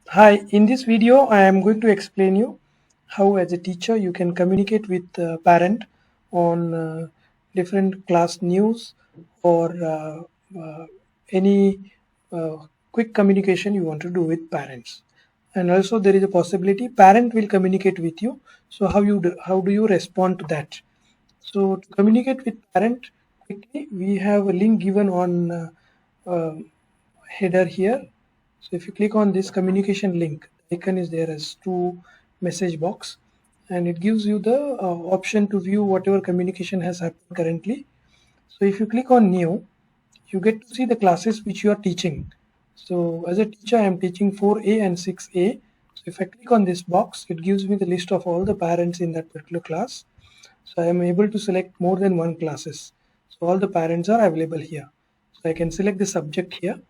Hi, in this video I am going to explain you how as a teacher you can communicate with parent on different class news or any uh, quick communication you want to do with parents. And also there is a possibility parent will communicate with you. So how do you respond to that? So to communicate with parent quickly, we have a link given on uh, header here. So if you click on this communication link, the icon is there as two message box, and it gives you the option to view whatever communication has happened currently. So if you click on new, you get to see the classes which you are teaching. So as a teacher, I am teaching 4A and 6A. So if I click on this box, it gives me the list of all the parents in that particular class. So I am able to select more than one classes. So all the parents are available here. So I can select the subject here.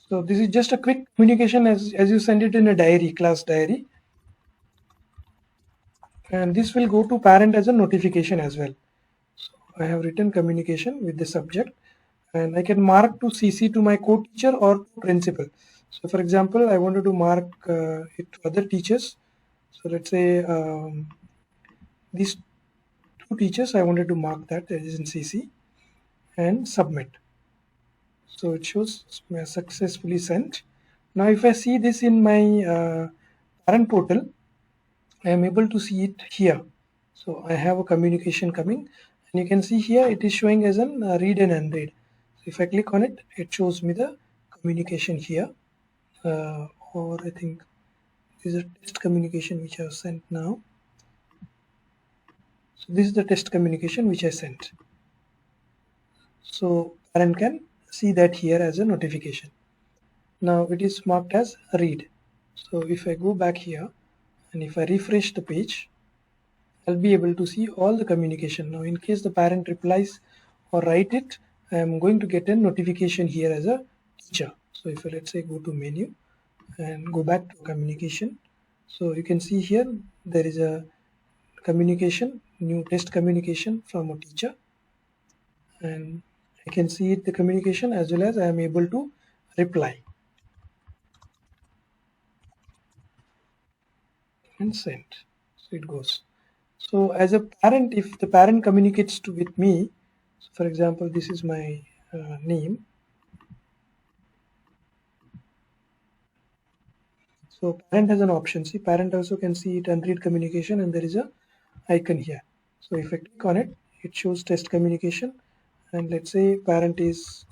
So this is just a quick communication as you send it in a diary, class diary. And this will go to parent as a notification as well. I have written communication with the subject, and I can mark to CC to my co-teacher or to principal. So for example, I wanted to mark it to other teachers. So let's say these two teachers, I wanted to mark that as in CC and submit. So it shows successfully sent. Now if I see this in my parent portal, I am able to see it here. So I have a communication coming, and you can see here it is showing as an read and unread. So if I click on it, it shows me the communication here, or I think this is a test communication which I have sent now. So this is the test communication which I sent. So parent can see that here as a notification. Now it is marked as read. So if I go back here and if I refresh the page, I'll be able to see all the communication. Now in case the parent replies or write it, I am going to get a notification here as a teacher. So if I let's say go to menu and go back to communication, so you can see here there is a communication, new test communication from a teacher, and I can see it, the communication, as well as I am able to reply and send. So it goes. So as a parent, if the parent communicates with me, so for example, this is my name. So parent has an option. See, parent also can see it and read communication, and there is a icon here. So if I click on it, it shows test communication, and let's say parent is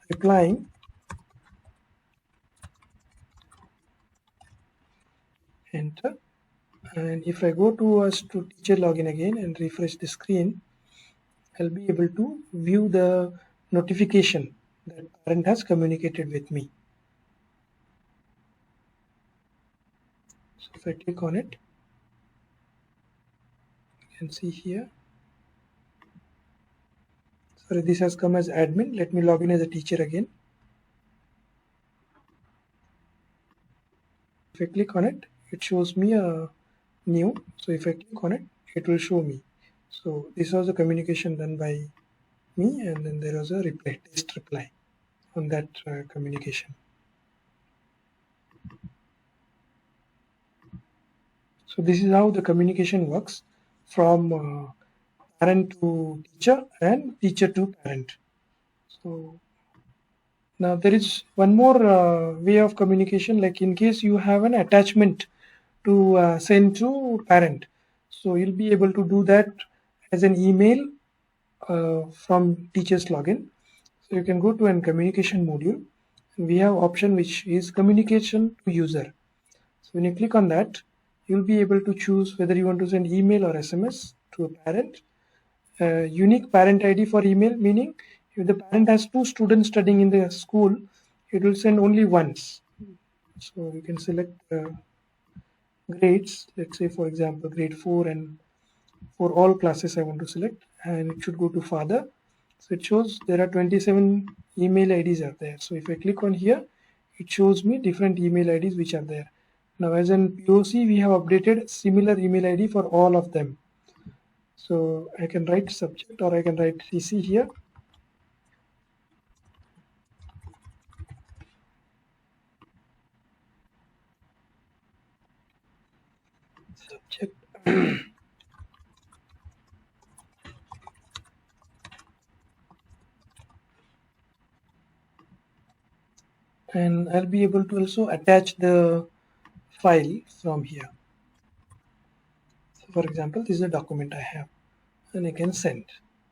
replying. Enter. And if I go to us to teacher login again and refresh the screen, I'll be able to view the notification that parent has communicated with me. So if I click on it, you can see here. Sorry, this has come as admin. Let me log in as a teacher again. If I click on it, it shows me a new. So if I click on it, it will show me. So this was a communication done by me, and then there was a reply, test reply on that communication. So this is how the communication works from parent to teacher and teacher to parent. So now there is one more way of communication, like in case you have an attachment to send to parent. So you'll be able to do that as an email from teacher's login. So you can go to an communication module. And we have option which is communication to user. So when you click on that, you'll be able to choose whether you want to send email or SMS to a parent. Unique parent ID for email, meaning if the parent has two students studying in the school, it will send only once. So you can select grades, let's say for example grade 4, and for all classes I want to select, and it should go to father. So it shows there are 27 email IDs are there. So if I click on here, it shows me different email IDs which are there. Now as in POC, we have updated similar email ID for all of them. So I can write subject or I can write CC here. subject. And I'll be able to also attach the file from here. So for example, this is a document I have and I can send.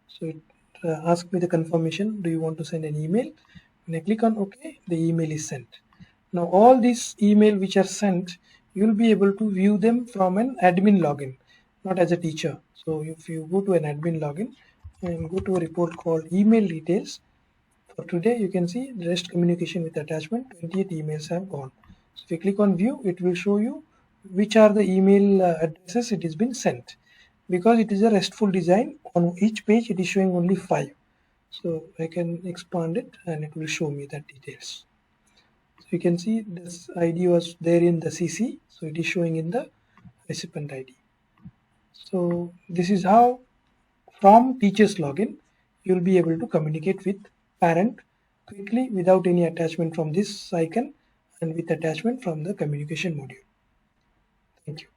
So it asks me the confirmation, do you want to send an email? When I click on OK, the email is sent. Now all these email which are sent, you'll be able to view them from an admin login, not as a teacher. So if you go to an admin login and go to a report called email details, for today you can see REST communication with attachment, 28 emails have gone. So if you click on view, it will show you which are the email addresses it has been sent. Because it is a RESTful design, on each page it is showing only 5. So I can expand it and it will show me the details. So you can see this ID was there in the CC, so it is showing in the recipient ID. So this is how from teacher's login you will be able to communicate with parent quickly without any attachment from this icon and with attachment from the communication module. Thank you.